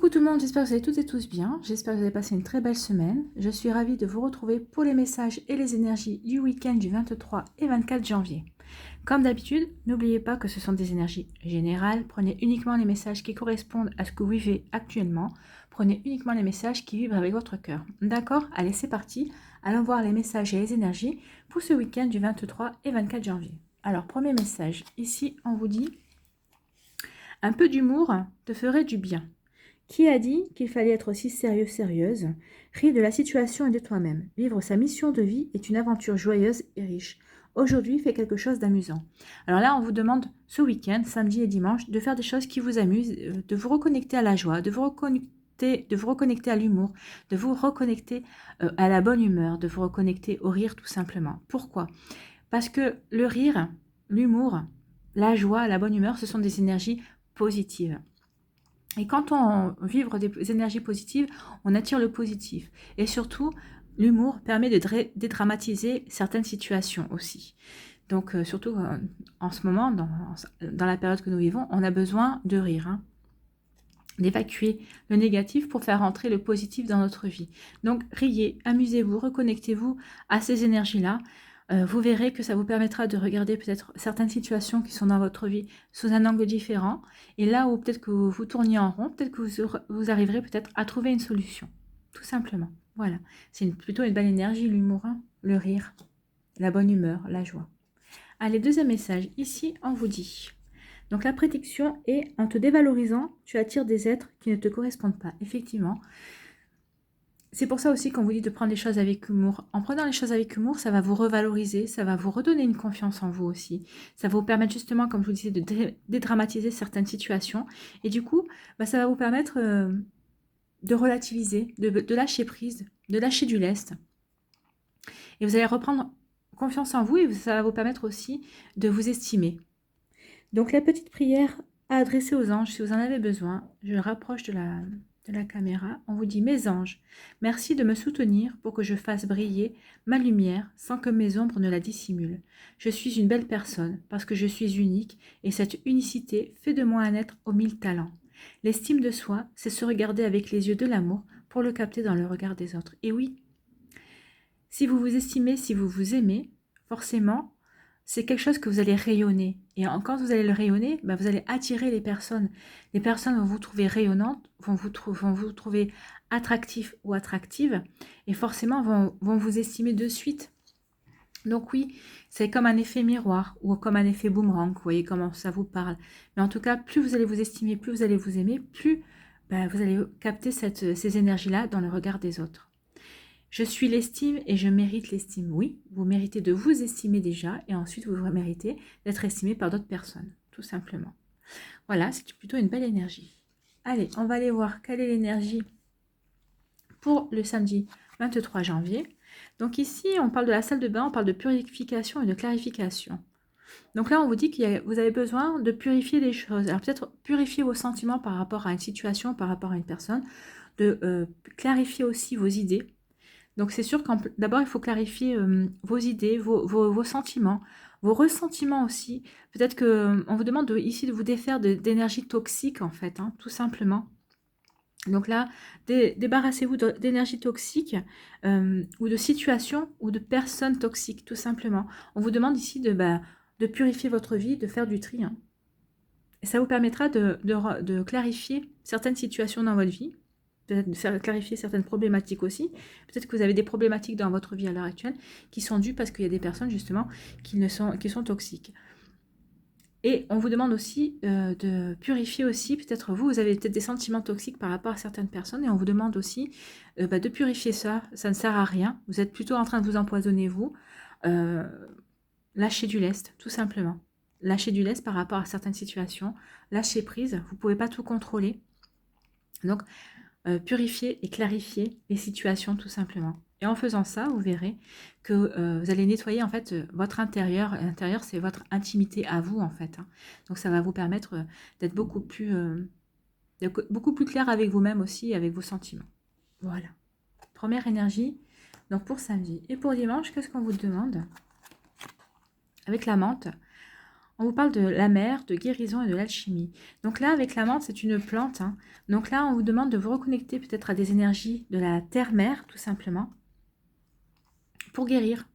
Coucou tout le monde, j'espère que vous allez toutes et tous bien, j'espère que vous avez passé une très belle semaine. Je suis ravie de vous retrouver pour les messages et les énergies du week-end du 23 et 24 janvier. Comme d'habitude, n'oubliez pas que ce sont des énergies générales, prenez uniquement les messages qui correspondent à ce que vous vivez actuellement, prenez uniquement les messages qui vibrent avec votre cœur. D'accord? Allez, c'est parti, allons voir les messages et les énergies pour ce week-end du 23 et 24 janvier. Alors, premier message, ici on vous dit « Un peu d'humour te ferait du bien ». Qui a dit qu'il fallait être aussi sérieux, sérieuse? Rire de la situation et de toi-même. Vivre sa mission de vie est une aventure joyeuse et riche. Aujourd'hui, fais quelque chose d'amusant. Alors là, on vous demande ce week-end, samedi et dimanche, de faire des choses qui vous amusent, de vous reconnecter à la joie, de vous reconnecter à l'humour, de vous reconnecter à la bonne humeur, de vous reconnecter au rire tout simplement. Pourquoi? Parce que le rire, l'humour, la joie, la bonne humeur, ce sont des énergies positives. Et quand on vibre des énergies positives, on attire le positif. Et surtout, l'humour permet de dédramatiser certaines situations aussi. Donc, surtout en ce moment, dans la période que nous vivons, on a besoin de rire, hein, d'évacuer le négatif pour faire rentrer le positif dans notre vie. Donc, riez, amusez-vous, reconnectez-vous à ces énergies-là. Vous verrez que ça vous permettra de regarder peut-être certaines situations qui sont dans votre vie sous un angle différent. Et là où peut-être que vous tourniez en rond, peut-être que vous arriverez peut-être à trouver une solution. Tout simplement. Voilà. C'est plutôt une belle énergie, l'humour, hein, le rire, la bonne humeur, la joie. Allez, deuxième message. Ici, on vous dit... Donc la prédiction est, en te dévalorisant, tu attires des êtres qui ne te correspondent pas. Effectivement, c'est pour ça aussi qu'on vous dit de prendre les choses avec humour. En prenant les choses avec humour, ça va vous revaloriser, ça va vous redonner une confiance en vous aussi. Ça va vous permettre justement, comme je vous disais, de dédramatiser certaines situations. Et du coup, ça va vous permettre de relativiser, de lâcher prise, de lâcher du lest. Et vous allez reprendre confiance en vous et ça va vous permettre aussi de vous estimer. Donc la petite prière à adresser aux anges, si vous en avez besoin, je rapproche de la caméra, on vous dit « Mes anges, merci de me soutenir pour que je fasse briller ma lumière sans que mes ombres ne la dissimulent. Je suis une belle personne parce que je suis unique et cette unicité fait de moi un être aux 1000 talents. L'estime de soi, c'est se regarder avec les yeux de l'amour pour le capter dans le regard des autres. Et oui, si vous vous estimez, si vous vous aimez, forcément, c'est quelque chose que vous allez rayonner. Et quand vous allez le rayonner, vous allez attirer les personnes. Les personnes vont vous trouver rayonnante, vont vous trouver attractif ou attractive, et forcément vont vous estimer de suite. Donc oui, c'est comme un effet miroir ou comme un effet boomerang, vous voyez comment ça vous parle. Mais en tout cas, plus vous allez vous estimer, plus vous allez vous aimer, plus vous allez capter ces énergies-là dans le regard des autres. Je suis l'estime et je mérite l'estime. Oui, vous méritez de vous estimer déjà et ensuite vous méritez d'être estimé par d'autres personnes, tout simplement. Voilà, c'est plutôt une belle énergie. Allez, on va aller voir quelle est l'énergie pour le samedi 23 janvier. Donc ici, on parle de la salle de bain, on parle de purification et de clarification. Donc là, on vous dit que vous avez besoin de purifier des choses. Alors peut-être purifier vos sentiments par rapport à une situation, par rapport à une personne, de clarifier aussi vos idées. Donc c'est sûr qu'd'abord il faut clarifier vos idées, vos sentiments, vos ressentiments aussi. Peut-être qu'on vous demande ici de vous défaire d'énergie toxique en fait, hein, tout simplement. Donc là, débarrassez-vous d'énergie toxique ou de situations ou de personnes toxiques, tout simplement. On vous demande ici de purifier votre vie, de faire du tri. Hein. Et ça vous permettra de clarifier certaines situations dans votre vie. Peut-être de clarifier certaines problématiques aussi. Peut-être que vous avez des problématiques dans votre vie à l'heure actuelle qui sont dues parce qu'il y a des personnes justement qui sont toxiques. Et on vous demande aussi de purifier aussi, peut-être vous avez peut-être des sentiments toxiques par rapport à certaines personnes et on vous demande aussi de purifier ça. Ça ne sert à rien. Vous êtes plutôt en train de vous empoisonner vous. Lâchez du lest, tout simplement. Lâchez du lest par rapport à certaines situations. Lâchez prise. Vous ne pouvez pas tout contrôler. Donc, purifier et clarifier les situations tout simplement. Et en faisant ça, vous verrez que vous allez nettoyer en fait votre intérieur. L'intérieur, c'est votre intimité à vous en fait. Hein. Donc ça va vous permettre d'être beaucoup plus clair avec vous-même aussi, avec vos sentiments. Voilà. Première énergie, donc pour samedi. Et pour dimanche, qu'est-ce qu'on vous demande? Avec la menthe, on vous parle de la mer, de guérison et de l'alchimie. Donc là, avec la menthe, c'est une plante, hein. Donc là, on vous demande de vous reconnecter peut-être à des énergies de la terre-mère, tout simplement, pour guérir.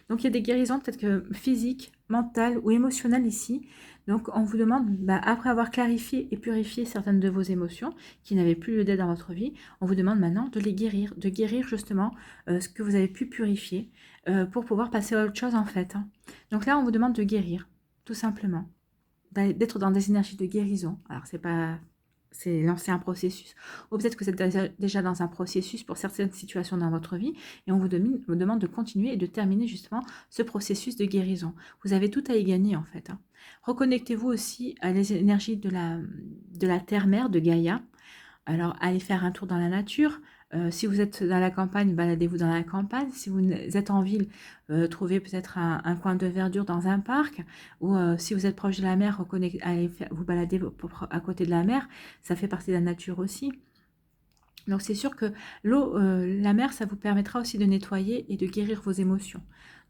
Donc il y a des guérisons peut-être que physiques, mentales ou émotionnelles ici. Donc on vous demande, après avoir clarifié et purifié certaines de vos émotions qui n'avaient plus lieu d'être dans votre vie, on vous demande maintenant de les guérir, de guérir justement ce que vous avez pu purifier pour pouvoir passer à autre chose en fait, hein. Donc là on vous demande de guérir, tout simplement, d'être dans des énergies de guérison. Alors c'est lancer un processus. Ou peut-être que vous êtes déjà dans un processus pour certaines situations dans votre vie et on vous demande de continuer et de terminer justement ce processus de guérison. Vous avez tout à y gagner en fait, hein. Reconnectez-vous aussi à les énergies de la terre-mère, de Gaïa. Alors, allez faire un tour dans la nature. Si vous êtes dans la campagne, baladez-vous dans la campagne. Si vous êtes en ville, trouvez peut-être un coin de verdure dans un parc. Ou si vous êtes proche de la mer, allez vous balader à côté de la mer. Ça fait partie de la nature aussi. Donc c'est sûr que l'eau, la mer, ça vous permettra aussi de nettoyer et de guérir vos émotions.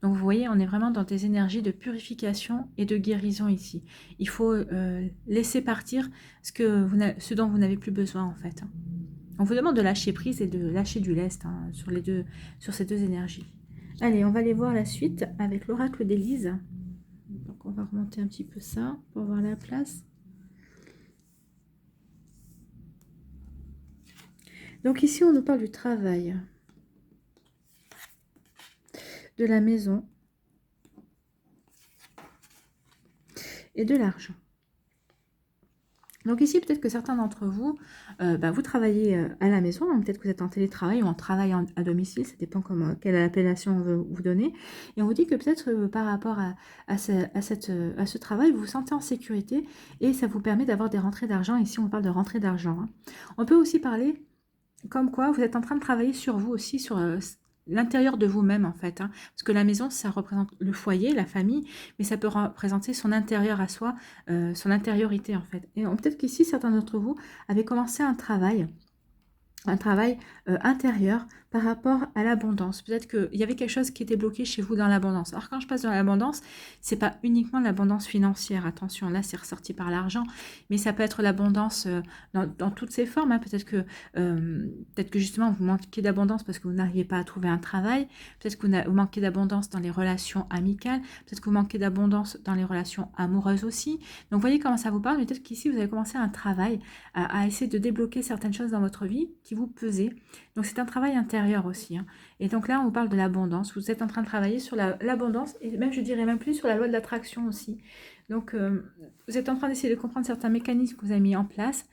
Donc vous voyez, on est vraiment dans des énergies de purification et de guérison ici. Il faut laisser partir ce dont vous n'avez plus besoin en fait, hein. On vous demande de lâcher prise et de lâcher du lest, hein, sur ces deux énergies. Allez, on va aller voir la suite avec l'oracle d'Élise. Donc on va remonter un petit peu ça pour voir la place. Donc ici, on nous parle du travail, de la maison et de l'argent. Donc ici, peut-être que certains d'entre vous, vous travaillez à la maison, hein, peut-être que vous êtes en télétravail ou en travail à domicile, ça dépend quelle appellation on veut vous donner. Et on vous dit que peut-être par rapport à ce travail, vous vous sentez en sécurité et ça vous permet d'avoir des rentrées d'argent. Ici, on parle de rentrées d'argent, hein. On peut aussi parler comme quoi vous êtes en train de travailler sur vous aussi, sur l'intérieur de vous-même en fait, hein. Parce que la maison, ça représente le foyer, la famille, mais ça peut représenter son intérieur à soi, son intériorité en fait. Et peut-être qu'ici, certains d'entre vous avaient commencé un travail intérieur par rapport à l'abondance. Peut-être qu'il y avait quelque chose qui était bloqué chez vous dans l'abondance. Alors quand je passe dans l'abondance, c'est pas uniquement l'abondance financière, attention, là c'est ressorti par l'argent, mais ça peut être l'abondance dans toutes ses formes, hein. Peut-être que justement vous manquez d'abondance parce que vous n'arrivez pas à trouver un travail, peut-être que vous manquez d'abondance dans les relations amicales, peut-être que vous manquez d'abondance dans les relations amoureuses aussi. Donc vous voyez comment ça vous parle, mais peut-être qu'ici vous avez commencé un travail à essayer de débloquer certaines choses dans votre vie qui vous pesaient. Donc c'est un travail intérieur aussi, hein. Et donc là on vous parle de l'abondance, vous êtes en train de travailler sur l'abondance et même je dirais même plus sur la loi de l'attraction aussi. Donc vous êtes en train d'essayer de comprendre certains mécanismes que vous avez mis en place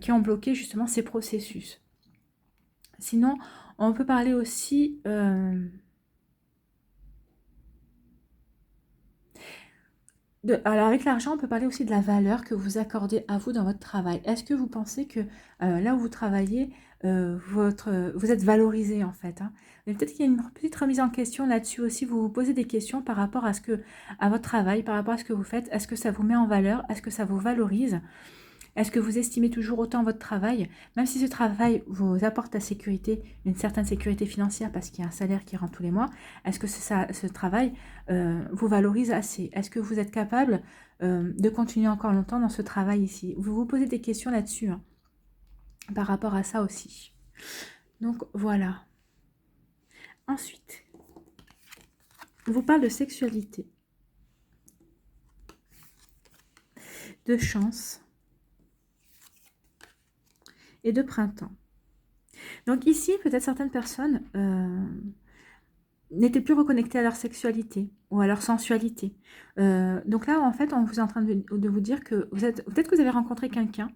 qui ont bloqué justement ces processus. Sinon on peut parler aussi alors avec l'argent, on peut parler aussi de la valeur que vous accordez à vous dans votre travail. Est-ce que vous pensez que là où vous travaillez, vous êtes valorisé en fait, hein. Mais peut-être qu'il y a une petite remise en question là-dessus aussi. Vous vous posez des questions par rapport à votre travail, par rapport à ce que vous faites. Est-ce que ça vous met en valeur? Est-ce que ça vous valorise? Est-ce que vous estimez toujours autant votre travail, même si ce travail vous apporte la sécurité, une certaine sécurité financière parce qu'il y a un salaire qui rentre tous les mois? Est-ce que ce travail vous valorise assez? Est-ce que vous êtes capable de continuer encore longtemps dans ce travail ici? Vous vous posez des questions là-dessus, hein, par rapport à ça aussi. Donc voilà. Ensuite, on vous parle de sexualité, de chance et de printemps. Donc ici, peut-être certaines personnes n'étaient plus reconnectées à leur sexualité ou à leur sensualité. Donc là, en fait, on vous est en train de vous dire que peut-être que vous avez rencontré quelqu'un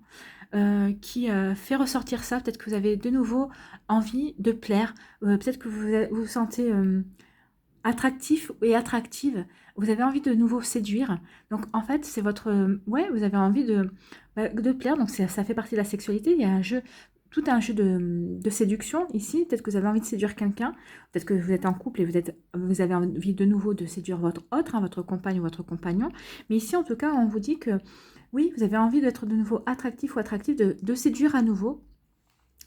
qui fait ressortir ça. Peut-être que vous avez de nouveau envie de plaire. Peut-être que vous vous sentez attractif et attractive. Vous avez envie de nouveau séduire. Donc en fait, c'est vous avez envie de plaire. Donc ça fait partie de la sexualité. Il y a tout un jeu de séduction ici. Peut-être que vous avez envie de séduire quelqu'un. Peut-être que vous êtes en couple et vous avez envie de nouveau de séduire votre autre, hein, votre compagne ou votre compagnon. Mais ici, en tout cas, on vous dit que oui, vous avez envie d'être de nouveau attractif ou attractive, de séduire à nouveau.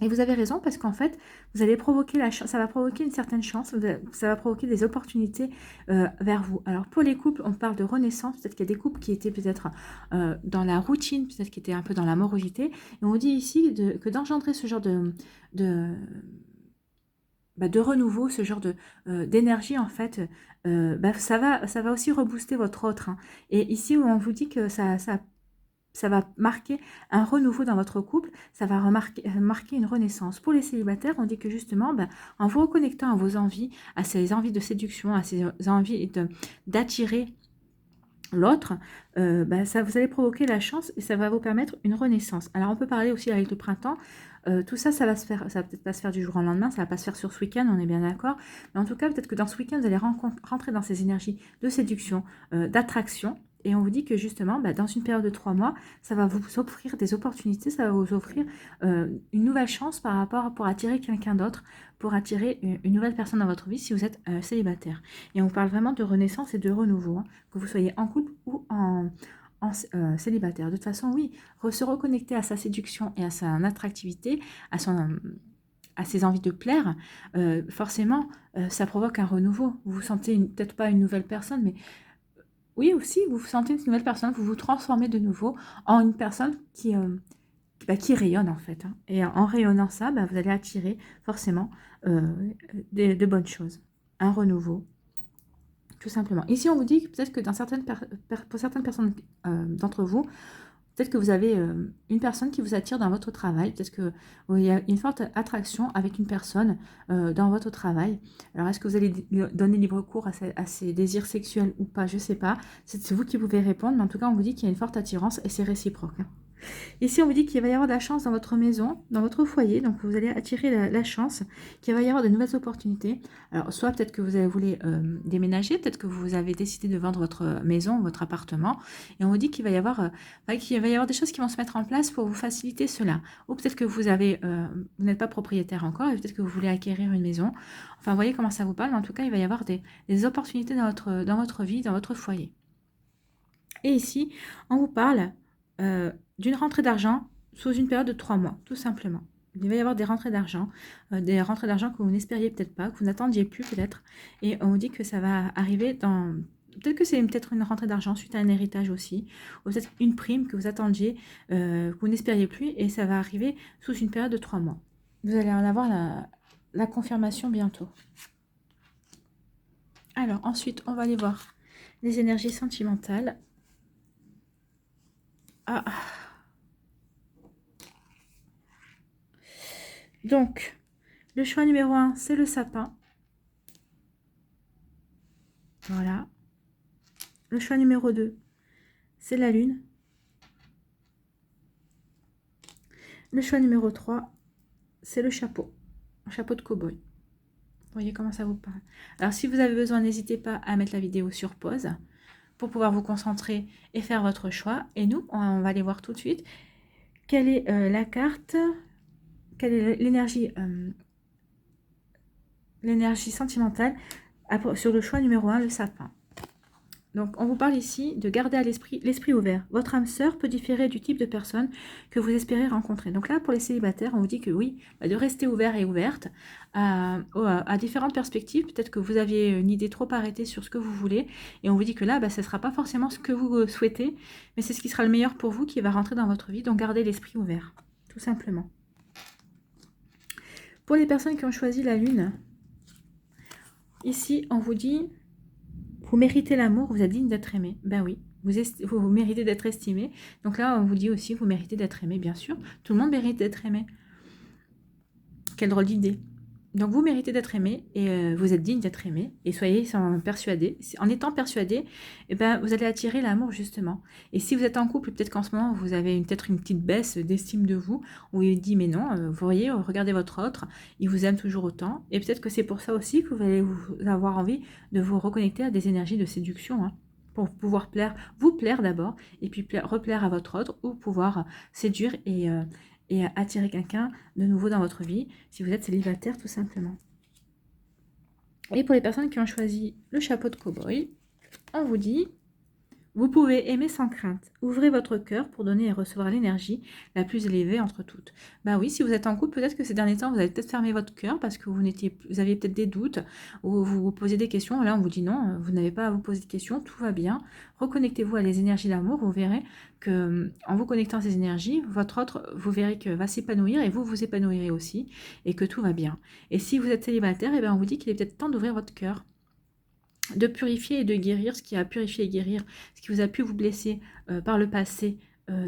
Et vous avez raison parce qu'en fait, vous allez provoquer la chance, ça va provoquer une certaine chance, ça va provoquer des opportunités vers vous. Alors pour les couples, on parle de renaissance, peut-être qu'il y a des couples qui étaient peut-être dans la routine, peut-être qui étaient un peu dans la morosité. Et on vous dit ici que d'engendrer ce genre de, de renouveau, ce genre d'énergie en fait, ça va aussi rebooster votre autre. Hein. Et ici où on vous dit que ça va marquer un renouveau dans votre couple, ça va marquer une renaissance. Pour les célibataires, on dit que justement, en vous reconnectant à vos envies, à ces envies de séduction, à ces envies d'attirer l'autre, ça vous allez provoquer la chance et ça va vous permettre une renaissance. Alors on peut parler aussi avec le printemps. Tout ça, ça va peut-être pas se faire du jour au lendemain, ça va pas se faire sur ce week-end, on est bien d'accord. Mais en tout cas, peut-être que dans ce week-end, vous allez rentrer dans ces énergies de séduction, d'attraction. Et on vous dit que justement, dans une période de 3 mois, ça va vous offrir des opportunités, ça va vous offrir une nouvelle chance pour attirer quelqu'un d'autre, pour attirer une nouvelle personne dans votre vie si vous êtes célibataire. Et on vous parle vraiment de renaissance et de renouveau, hein, que vous soyez en couple ou célibataire. De toute façon, oui, se reconnecter à sa séduction et à son attractivité, à ses envies de plaire, forcément, ça provoque un renouveau. Vous vous sentez peut-être pas une nouvelle personne, mais oui aussi, vous vous sentez une nouvelle personne, vous vous transformez de nouveau en une personne qui rayonne en fait. Hein. Et en rayonnant ça, vous allez attirer forcément de bonnes choses, un renouveau. Tout simplement. Ici, on vous dit que peut-être que pour certaines personnes d'entre vous, peut-être que vous avez une personne qui vous attire dans votre travail. Peut-être qu'il y a une forte attraction avec une personne dans votre travail. Alors, est-ce que vous allez donner libre cours à ces désirs sexuels ou pas? Je ne sais pas. C'est vous qui pouvez répondre. Mais en tout cas, on vous dit qu'il y a une forte attirance et c'est réciproque. Hein. Ici, on vous dit qu'il va y avoir de la chance dans votre maison, dans votre foyer. Donc, vous allez attirer la chance, qu'il va y avoir de nouvelles opportunités. Alors, soit peut-être que vous voulu déménager, peut-être que vous avez décidé de vendre votre maison, votre appartement. Et on vous dit qu'il va y avoir des choses qui vont se mettre en place pour vous faciliter cela. Ou peut-être que vous n'êtes pas propriétaire encore et peut-être que vous voulez acquérir une maison. Enfin, vous voyez comment ça vous parle. Mais en tout cas, il va y avoir des opportunités dans votre vie, dans votre foyer. Et ici, on vous parle d'une rentrée d'argent sous une période de 3 mois, tout simplement. Il va y avoir des rentrées d'argent que vous n'espériez peut-être pas, que vous n'attendiez plus peut-être. Et on vous dit que ça va arriver dans... Peut-être que c'est une rentrée d'argent suite à un héritage aussi, ou peut-être une prime que vous attendiez, que vous n'espériez plus, et ça va arriver sous une période de 3 mois. Vous allez en avoir la confirmation bientôt. Alors ensuite, on va aller voir les énergies sentimentales. Ah. Donc, le choix numéro 1, c'est le sapin. Voilà. Le choix numéro 2, c'est la lune. Le choix numéro 3, c'est le chapeau. Un chapeau de cow-boy. Vous voyez comment ça vous parle. Alors, si vous avez besoin, n'hésitez pas à mettre la vidéo sur pause pour pouvoir vous concentrer et faire votre choix. Et nous, on va aller voir tout de suite quelle est la carte, quelle est l'énergie sentimentale sur le choix numéro 1, le sapin. Donc, on vous parle ici de garder à l'esprit ouvert. Votre âme sœur peut différer du type de personne que vous espérez rencontrer. Donc là, pour les célibataires, on vous dit que oui, de rester ouvert et ouverte à différentes perspectives. Peut-être que vous aviez une idée trop arrêtée sur ce que vous voulez. Et on vous dit que là, ce ne sera pas forcément ce que vous souhaitez, mais c'est ce qui sera le meilleur pour vous qui va rentrer dans votre vie. Donc, gardez l'esprit ouvert, tout simplement. Pour les personnes qui ont choisi la lune, ici, on vous dit... Vous méritez l'amour, vous êtes digne d'être aimé. Ben oui, vous méritez d'être estimé. Donc là, on vous dit aussi, vous méritez d'être aimé, bien sûr. Tout le monde mérite d'être aimé. Quelle drôle d'idée. Donc vous méritez d'être aimé et vous êtes digne d'être aimé. Et soyez persuadés. En étant persuadés, vous allez attirer l'amour justement. Et si vous êtes en couple, peut-être qu'en ce moment, vous avez peut-être une petite baisse d'estime de vous, où il dit mais non, vous voyez, regardez votre autre, il vous aime toujours autant. Et peut-être que c'est pour ça aussi que vous allez avoir envie de vous reconnecter à des énergies de séduction, hein, pour pouvoir vous plaire d'abord, et puis replaire à votre autre, ou pouvoir séduire et attirer quelqu'un de nouveau dans votre vie, si vous êtes célibataire tout simplement. Et pour les personnes qui ont choisi le chapeau de cow-boy, on vous dit, Vous pouvez aimer sans crainte. Ouvrez votre cœur pour donner et recevoir l'énergie la plus élevée entre toutes. Bah oui, si vous êtes en couple, peut-être que ces derniers temps, vous avez peut-être fermé votre cœur parce que vous aviez peut-être des doutes ou vous vous posez des questions. Là, on vous dit non, vous n'avez pas à vous poser de questions, tout va bien. Reconnectez-vous à les énergies d'amour. Vous verrez que en vous connectant à ces énergies, votre autre, vous verrez que va s'épanouir et vous vous épanouirez aussi et que tout va bien. Et si vous êtes célibataire, eh bien, on vous dit qu'il est peut-être temps d'ouvrir votre cœur, de purifier et de guérir ce qui a purifié et guérir ce qui vous a pu vous blesser par le passé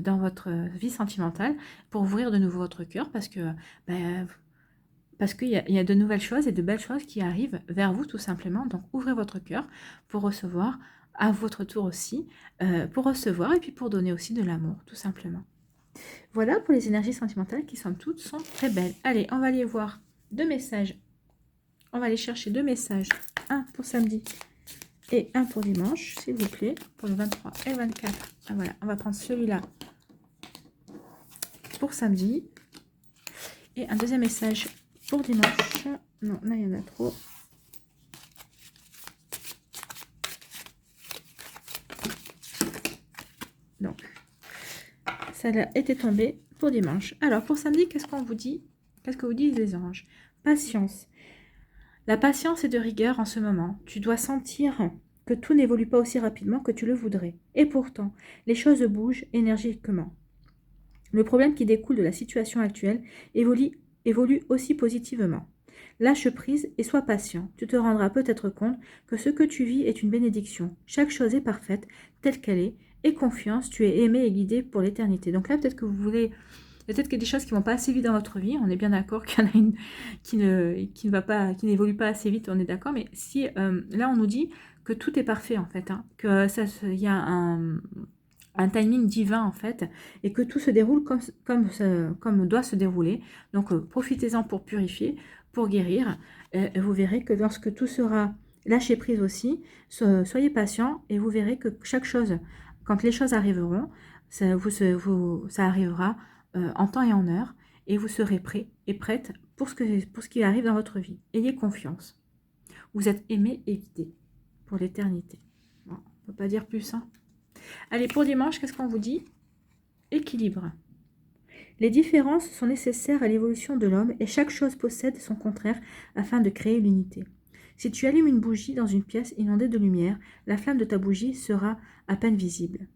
dans votre vie sentimentale, pour ouvrir de nouveau votre cœur parce qu'il y a de nouvelles choses et de belles choses qui arrivent vers vous tout simplement. Donc ouvrez votre cœur pour recevoir à votre tour aussi, pour recevoir et puis pour donner aussi de l'amour tout simplement. Voilà pour les énergies sentimentales qui sont toutes sont très belles. Allez, on va aller voir deux messages. On va aller chercher deux messages. Un pour samedi et un pour dimanche, s'il vous plaît, pour le 23 et 24. Ah, voilà, on va prendre celui-là pour samedi. Et un deuxième message pour dimanche. Non, là, il y en a trop. Donc, ça a été tombé pour dimanche. Alors, pour samedi, qu'est-ce qu'on vous dit? Qu'est-ce que vous disent les anges? Patience. La patience est de rigueur en ce moment. Tu dois sentir que tout n'évolue pas aussi rapidement que tu le voudrais. Et pourtant, les choses bougent énergiquement. Le problème qui découle de la situation actuelle évolue aussi positivement. Lâche prise et sois patient. Tu te rendras peut-être compte que ce que tu vis est une bénédiction. Chaque chose est parfaite, telle qu'elle est. Et confiance, tu es aimé et guidé pour l'éternité. Donc là, peut-être que vous voulez... Peut-être qu'il y a des choses qui ne vont pas assez vite dans votre vie. On est bien d'accord qu'il y en a une qui n'évolue pas assez vite, on est d'accord. Mais si là, on nous dit que tout est parfait, en fait. Hein, que il y a un timing divin, en fait. Et que tout se déroule comme doit se dérouler. Donc, profitez-en pour purifier, pour guérir. Et vous verrez que lorsque tout sera lâché prise aussi, soyez patient et vous verrez que chaque chose, quand les choses arriveront, ça arrivera en temps et en heure, et vous serez prêt et prête pour ce qui arrive dans votre vie. Ayez confiance. Vous êtes aimé et guidé pour l'éternité. Bon, on ne peut pas dire plus. Hein. Allez, pour dimanche, qu'est-ce qu'on vous dit? Équilibre. Les différences sont nécessaires à l'évolution de l'homme et chaque chose possède son contraire afin de créer l'unité. Si tu allumes une bougie dans une pièce inondée de lumière, la flamme de ta bougie sera à peine visible.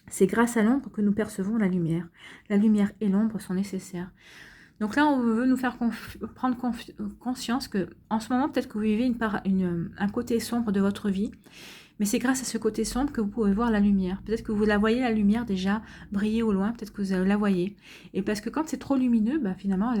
C'est grâce à l'ombre que nous percevons la lumière. La lumière et l'ombre sont nécessaires. Donc là, on veut nous faire prendre conscience que, en ce moment, peut-être que vous vivez un côté sombre de votre vie, mais c'est grâce à ce côté sombre que vous pouvez voir la lumière. Peut-être que vous la voyez, la lumière, déjà briller au loin, peut-être que vous la voyez. Et parce que quand c'est trop lumineux, finalement,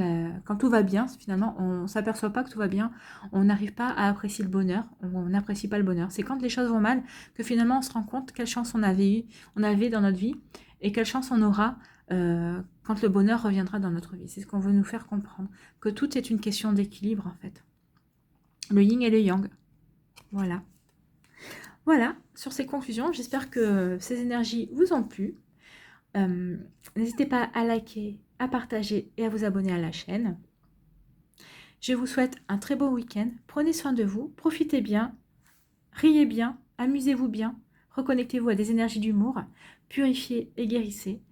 quand tout va bien, finalement, on ne s'aperçoit pas que tout va bien, on n'arrive pas à apprécier le bonheur, on n'apprécie pas le bonheur. C'est quand les choses vont mal que finalement, on se rend compte quelle chance on avait dans notre vie et quelle chance on aura quand le bonheur reviendra dans notre vie. C'est ce qu'on veut nous faire comprendre, que tout est une question d'équilibre, en fait. Le yin et le yang. Voilà. Voilà, sur ces conclusions, j'espère que ces énergies vous ont plu. N'hésitez pas à liker, à partager et à vous abonner à la chaîne. Je vous souhaite un très beau week-end. Prenez soin de vous, profitez bien, riez bien, amusez-vous bien, reconnectez-vous à des énergies d'humour, purifiez et guérissez.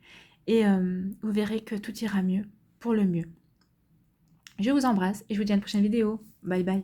Et vous verrez que tout ira mieux pour le mieux. Je vous embrasse et je vous dis à une prochaine vidéo. Bye bye.